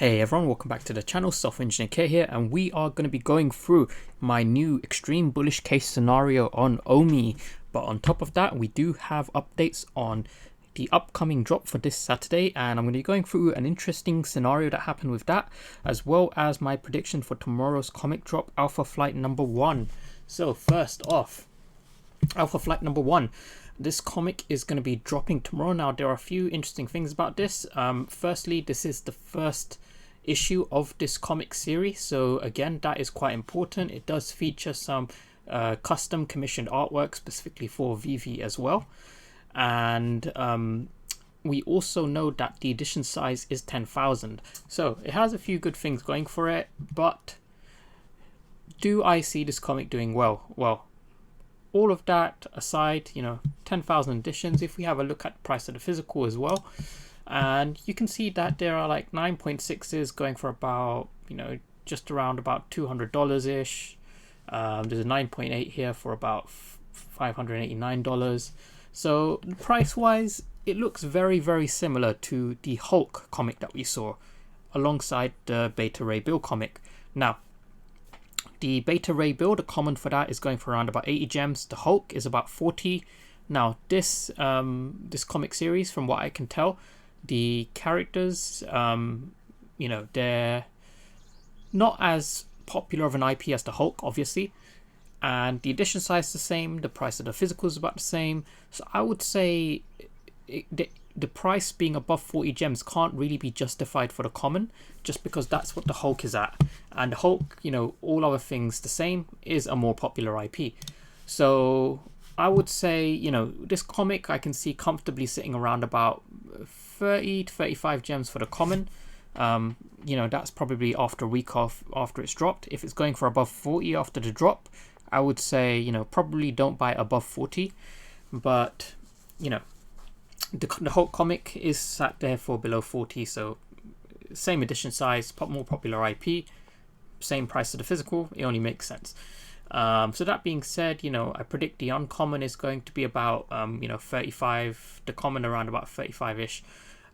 Hey everyone, welcome back to the channel. Software Engineer K here, and we are going to be going through my new extreme bullish case scenario on OMI. But on top of that, we do have updates on the upcoming drop for this Saturday, and I'm going to be going through an interesting scenario that happened with that, as well as my prediction for tomorrow's comic drop, Alpha Flight number 1. So first off, Alpha Flight number 1. This comic is going to be dropping tomorrow. Now, there are a few interesting things about this. Firstly, this is the first issue of this comic series, so again, that is quite important. It does feature some custom commissioned artwork specifically for VeVe as well, and we also know that the edition size is 10,000, so it has a few good things going for it. But do I see this comic doing well? Well, all of that aside, 10,000 editions. If we have a look at the price of the physical as well, and you can see that there are like 9.6s going for about, just around about $200 ish. There's a 9.8 here for about $589. So price wise, it looks very, very similar to the Hulk comic that we saw alongside the Beta Ray Bill comic. Now, the Beta Ray Bill, the common for that is going for around about 80 gems. The Hulk is about 40. Now, this comic series, from what I can tell, the characters, they're not as popular of an IP as the Hulk, obviously, and the edition size is the same. The price of the physical is about the same. So I would say the price being above 40 gems can't really be justified for the common, just because that's what the Hulk is at. And the Hulk, all other things the same, is a more popular IP. So I would say, this comic I can see comfortably sitting around about 30 to 35 gems for the common. That's probably after a week off after it's dropped. If it's going for above 40 after the drop, I would say, probably don't buy above 40. But, the Hulk comic is sat there for below 40, so same edition size, more popular IP, same price of the physical, it only makes sense. So that being said, I predict the uncommon is going to be about 35, the common around about 35-ish.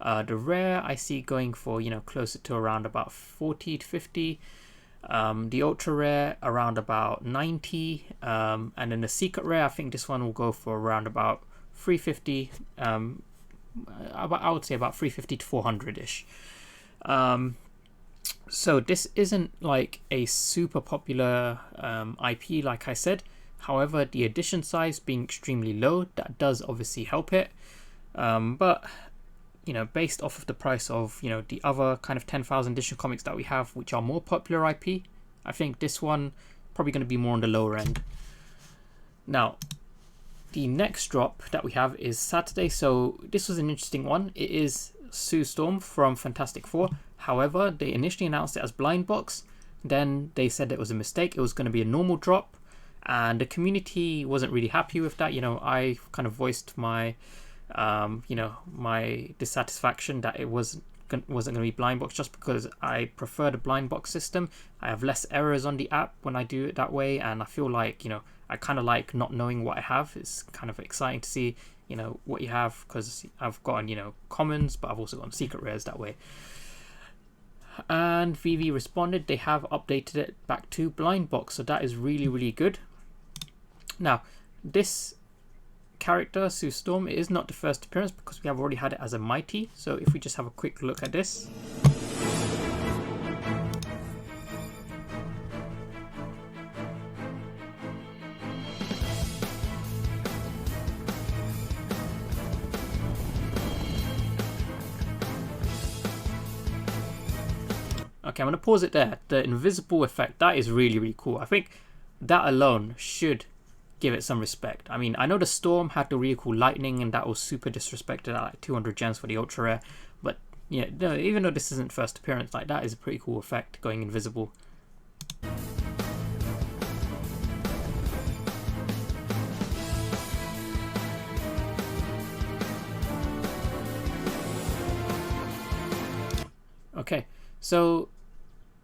The rare I see going for closer to around about 40 to 50. The ultra rare around about 90, and then the secret rare, I think this one will go for around about 350. I would say about 350 to 400-ish. So this isn't like a super popular IP, like I said. However, the edition size being extremely low, that does obviously help it. But based off of the price of the other kind of 10,000 edition comics that we have, which are more popular IP, I think this one probably going to be more on the lower end. Now, the next drop that we have is Saturday. So this was an interesting one. It is Sue Storm from Fantastic Four. However, they initially announced it as blind box. Then they said it was a mistake. It was going to be a normal drop, and the community wasn't really happy with that. I kind of voiced my, my dissatisfaction that it wasn't going to be blind box, just because I prefer the blind box system. I have less errors on the app when I do it that way, and I feel like I kind of like not knowing what I have. It's kind of exciting to see what you have, because I've gotten commons, but I've also gotten secret rares that way. And VeVe responded, they have updated it back to blind box, so that is really, really good. Now, this character, Sue Storm, it is not the first appearance, because we have already had it as a Mighty. So if we just have a quick look at this. Okay, I'm going to pause it there. The invisible effect, that is really, really cool. I think that alone should give it some respect. I mean, I know the Storm had the really cool lightning, and that was super disrespected at like 200 gems for the ultra rare. But no, even though this isn't first appearance, like that is a pretty cool effect, going invisible. Okay, so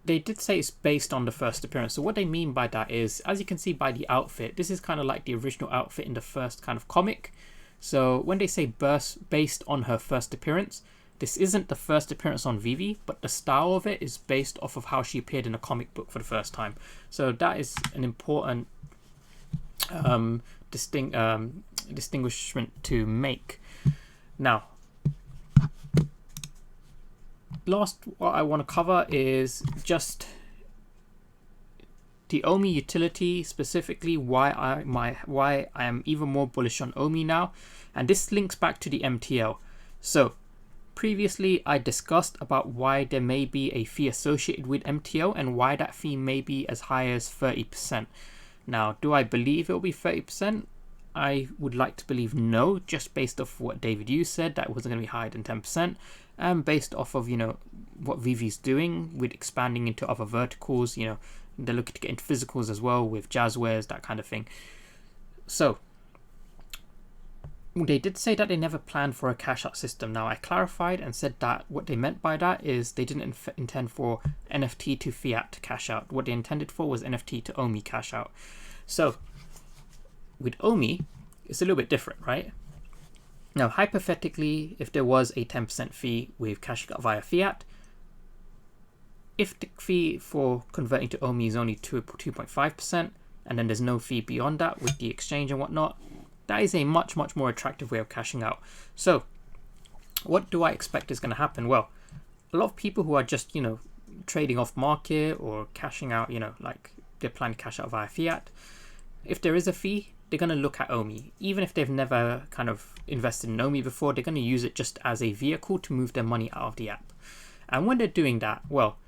they did say it's based on the first appearance. So what they mean by that is, as you can see by the outfit, this is kind of like the original outfit in the first kind of comic. So when they say based on her first appearance, this isn't the first appearance on VeVe, but the style of it is based off of how she appeared in a comic book for the first time. So that is an important distinguishment to make. Now, last what I want to cover is just the OMI utility, specifically why I am even more bullish on OMI now, and this links back to the MTL. So previously I discussed about why there may be a fee associated with MTL and why that fee may be as high as 30%. Now, do I believe it will be 30%? I would like to believe no, just based off what David Yu said, that it wasn't going to be higher than 10%, and based off of, you know, what VeVe's doing with expanding into other verticals. You know, they're looking to get into physicals as well with jazzwares, that kind of thing. So they did say that they never planned for a cash out system. Now, I clarified and said that what they meant by that is they didn't intend for NFT to fiat to cash out. What they intended for was NFT to OMI cash out. So with OMI, it's a little bit different, right? Now, hypothetically, if there was a 10% fee with cashing out via fiat, if the fee for converting to OMI is only 2.5%, and then there's no fee beyond that with the exchange and whatnot, that is a much more attractive way of cashing out. So what do I expect is going to happen? Well, a lot of people who are just, you know, trading off market or cashing out, you know, like they're planning to cash out via fiat, if there is a fee, they're going to look at OMI. Even if they've never kind of invested in OMI before, they're going to use it just as a vehicle to move their money out of the app. And when they're doing that, well,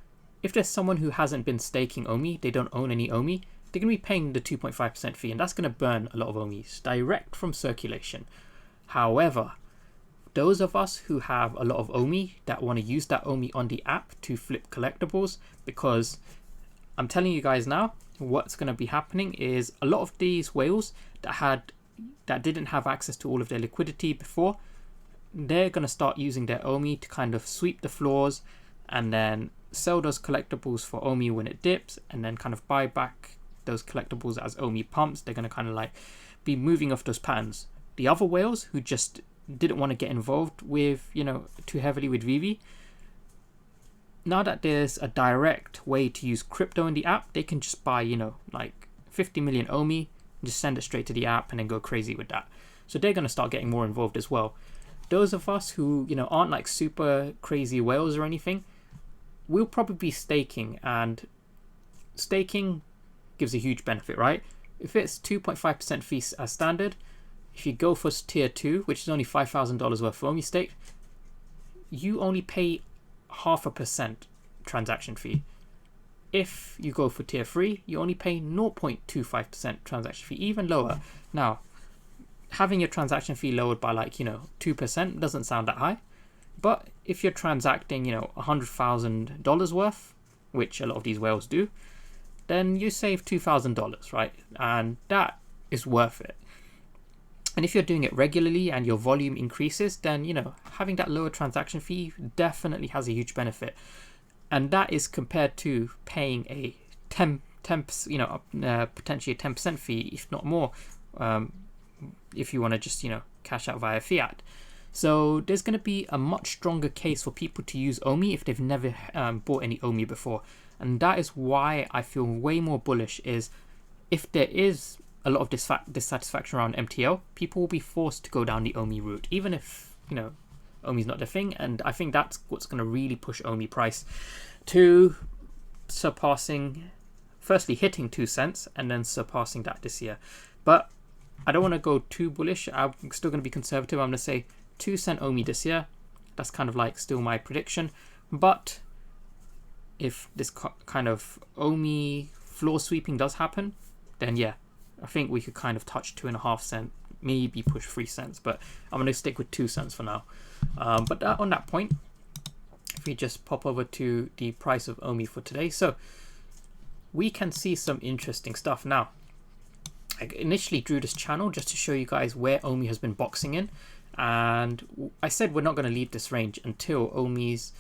if there's someone who hasn't been staking OMI, they don't own any OMI, they're going to be paying the 2.5% fee, and that's going to burn a lot of OMIs direct from circulation. However, those of us who have a lot of OMI that want to use that OMI on the app to flip collectibles, because I'm telling you guys now, what's going to be happening is a lot of these whales that didn't have access to all of their liquidity before, they're going to start using their OMI to kind of sweep the floors and then sell those collectibles for OMI when it dips, and then kind of buy back those collectibles as OMI pumps. They're going to kind of like be moving off those patterns. The other whales who just didn't want to get involved with, you know, too heavily with VeVe, now that there's a direct way to use crypto in the app, they can just buy, you know, like 50 million OMI, just send it straight to the app and then go crazy with that. So they're going to start getting more involved as well. Those of us who, you know, aren't like super crazy whales or anything, we'll probably be staking, and staking gives a huge benefit, right? If it's 2.5% fee as standard, if you go for tier 2, which is only $5,000 worth of OMI stake, you only pay 0.5% transaction fee. If you go for tier 3, you only pay 0.25% transaction fee, even lower. Now, having your transaction fee lowered by like, you know, 2% doesn't sound that high. But if you're transacting, you know, $100,000 worth, which a lot of these whales do, then you save $2,000, right? And that is worth it. And if you're doing it regularly and your volume increases, then, you know, having that lower transaction fee definitely has a huge benefit. And that is compared to paying a 10 you know, potentially a 10% fee, if not more, if you want to just, you know, cash out via fiat. So there's going to be a much stronger case for people to use OMI if they've never bought any OMI before. And that is why I feel way more bullish, is if there is a lot of dissatisfaction around MTL, people will be forced to go down the OMI route, even if, you know, OMI is not their thing. And I think that's what's going to really push OMI price to surpassing, firstly hitting 2 cents and then surpassing that this year. But I don't want to go too bullish. I'm still going to be conservative. I'm going to say 2 cent OMI this year. That's kind of like still my prediction. But if this kind of OMI floor sweeping does happen, then yeah, I think we could kind of touch 2.5 cents, maybe push 3 cents, but I'm going to stick with 2 cents for now. But on that point, if we just pop over to the price of OMI for today, so we can see some interesting stuff. Now, I initially drew this channel just to show you guys where OMI has been boxing in, and I said we're not going to leave this range until OMI's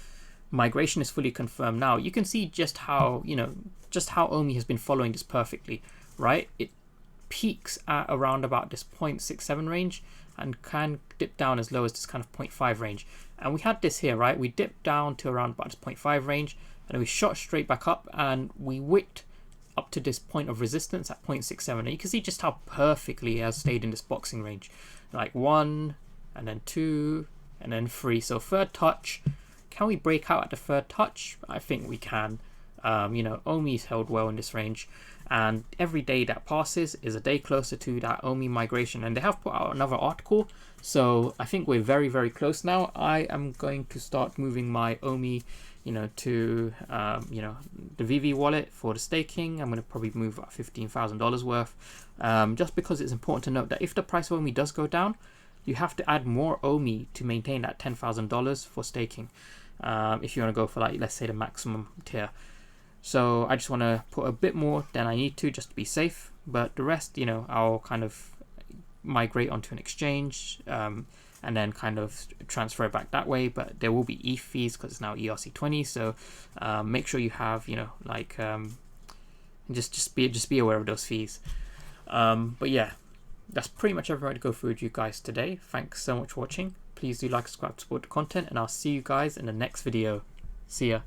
migration is fully confirmed. Now you can see just how, you know, just how OMI has been following this perfectly, right? It peaks at around about this 0.67 range and can dip down as low as this kind of 0.5 range. And we had this here, right? We dipped down to around about this 0.5 range, and then we shot straight back up, and we wicked up to this point of resistance at 0.67. And you can see just how perfectly it has stayed in this boxing range. Like 1, and then 2, and then 3. So third touch. Can we break out at the third touch? I think we can. You know, OMI's held well in this range, and every day that passes is a day closer to that OMI migration. And they have put out another article, so I think we're very, very close now. I am going to start moving my OMI, you know, to you know, the VeVe wallet for the staking. I'm going to probably move about $15,000 worth, just because it's important to note that if the price of OMI does go down, you have to add more OMI to maintain that $10,000 for staking, if you want to go for, like, let's say the maximum tier. So I just want to put a bit more than I need to, just to be safe, but the rest, you know, I'll kind of migrate onto an exchange, and then kind of transfer it back that way. But there will be ETH fees because it's now ERC20, so make sure you have, you know, like just be aware of those fees. But yeah, that's pretty much everything to go through with you guys today. Thanks so much for watching. Please do like, subscribe, support the content, and I'll see you guys in the next video. See ya.